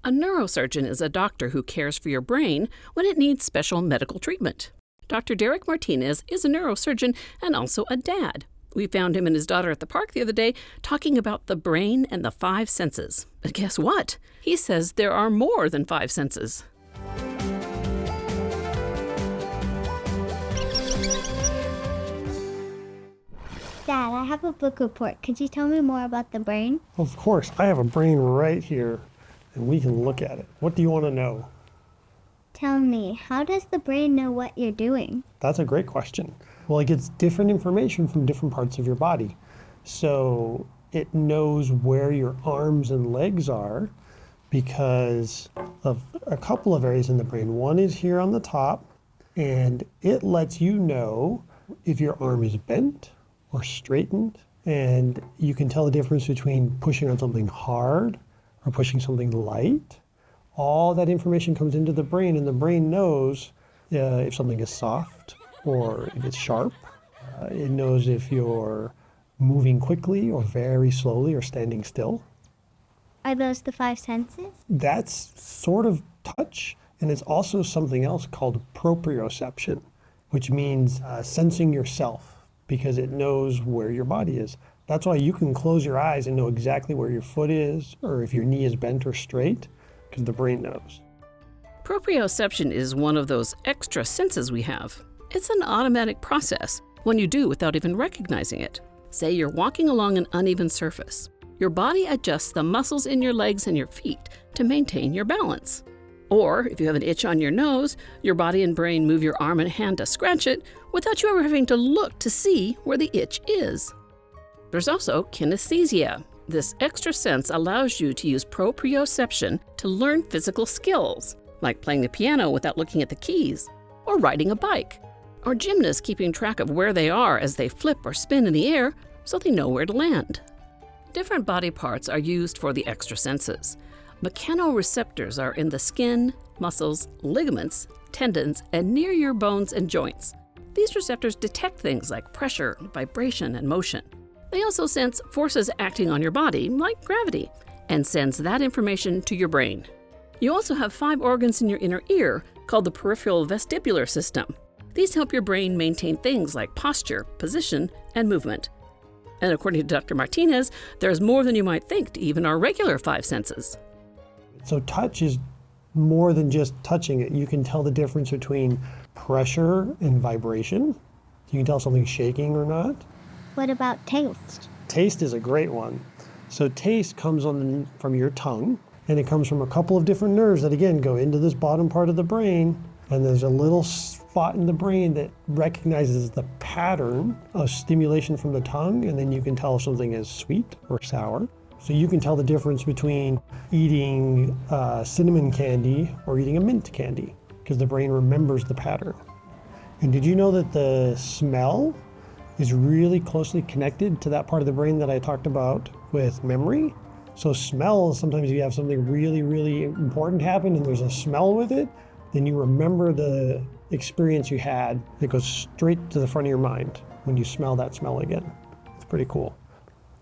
A neurosurgeon is a doctor who cares for your brain when it needs special medical treatment. Dr. Derek Martinez is a neurosurgeon and also a dad. We found him and his daughter at the park the other day talking about the brain and the five senses. And guess what? He says there are more than five senses. Dad, I have a book report. Could you tell me more about the brain? Of course. I have a brain right here, and we can look at it. What do you want to know? Tell me, how does the brain know what you're doing? That's a great question. Well, it gets different information from different parts of your body. So it knows where your arms and legs are because of a couple of areas in the brain. One is here on the top, and it lets you know if your arm is bent or straightened, and you can tell the difference between pushing on something hard or pushing something light. All that information comes into the brain, and the brain knows if something is soft or if it's sharp. It knows if you're moving quickly or very slowly or standing still. Are those the five senses? That's sort of touch, and it's also something else called proprioception, which means sensing yourself, because it knows where your body is. That's why you can close your eyes and know exactly where your foot is or if your knee is bent or straight, because the brain knows. Proprioception is one of those extra senses we have. It's an automatic process, one you do without even recognizing it. Say you're walking along an uneven surface. Your body adjusts the muscles in your legs and your feet to maintain your balance. Or if you have an itch on your nose, your body and brain move your arm and hand to scratch it without you ever having to look to see where the itch is. There's also kinesthesia. This extra sense allows you to use proprioception to learn physical skills, like playing the piano without looking at the keys, or riding a bike, or gymnasts keeping track of where they are as they flip or spin in the air so they know where to land. Different body parts are used for the extra senses. Mechanoreceptors are in the skin, muscles, ligaments, tendons, and near your bones and joints. These receptors detect things like pressure, vibration, and motion. They also sense forces acting on your body, like gravity, and sends that information to your brain. You also have 5 organs in your inner ear called the peripheral vestibular system. These help your brain maintain things like posture, position, and movement. And according to Dr. Martinez, there's more than you might think to even our regular 5 senses. So touch is more than just touching it. You can tell the difference between pressure and vibration. You can tell something's shaking or not. What about taste? Taste is a great one. So taste comes from your tongue, and it comes from a couple of different nerves that, again, go into this bottom part of the brain. And there's a little spot in the brain that recognizes the pattern of stimulation from the tongue, and then you can tell if something is sweet or sour. So you can tell the difference between eating cinnamon candy or eating a mint candy, because the brain remembers the pattern. And did you know that the smell is really closely connected to that part of the brain that I talked about with memory? So smell, sometimes you have something really, really important happen and there's a smell with it, then you remember the experience you had. It goes straight to the front of your mind when you smell that smell again. It's pretty cool.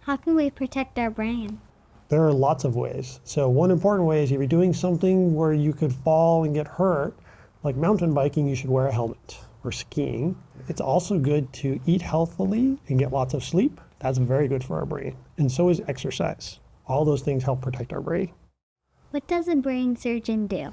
How can we protect our brain? There are lots of ways. So one important way is if you're doing something where you could fall and get hurt, like mountain biking, you should wear a helmet, or skiing. It's also good to eat healthily and get lots of sleep. That's very good for our brain. And so is exercise. All those things help protect our brain. What does a brain surgeon do?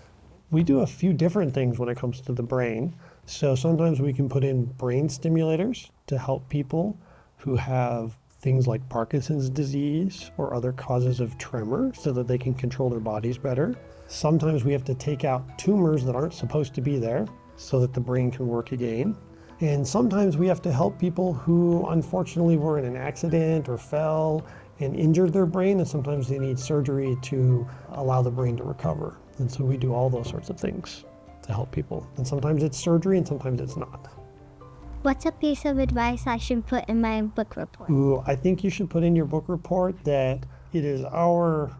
We do a few different things when it comes to the brain. So sometimes we can put in brain stimulators to help people who have things like Parkinson's disease or other causes of tremor so that they can control their bodies better. Sometimes we have to take out tumors that aren't supposed to be there so that the brain can work again. And sometimes we have to help people who unfortunately were in an accident or fell and injured their brain, and sometimes they need surgery to allow the brain to recover. And so we do all those sorts of things to help people. And sometimes it's surgery and sometimes it's not. What's a piece of advice I should put in my book report? Ooh, I think you should put in your book report that it is our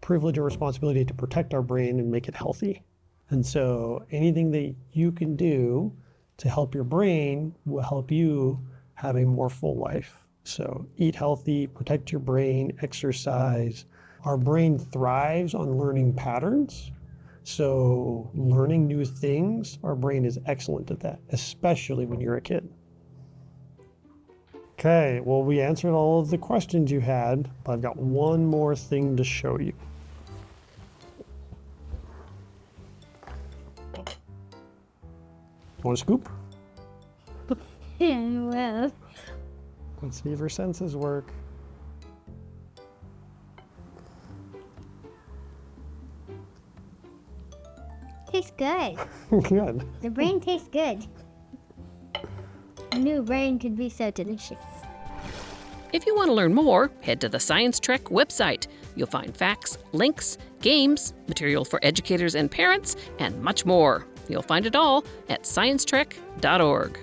privilege or responsibility to protect our brain and make it healthy. And so anything that you can do to help your brain will help you have a more full life. So eat healthy, protect your brain, exercise, Our brain thrives on learning patterns. So learning new things, our brain is excellent at that, especially when you're a kid. Okay, well, we answered all of the questions you had, but I've got one more thing to show you. Want a scoop? Well, Let's see if her senses work. tastes good. Good. The brain tastes good. I knew brain could be so delicious. If you want to learn more, head to the Science Trek website. You'll find facts, links, games, material for educators and parents, and much more. You'll find it all at sciencetrek.org.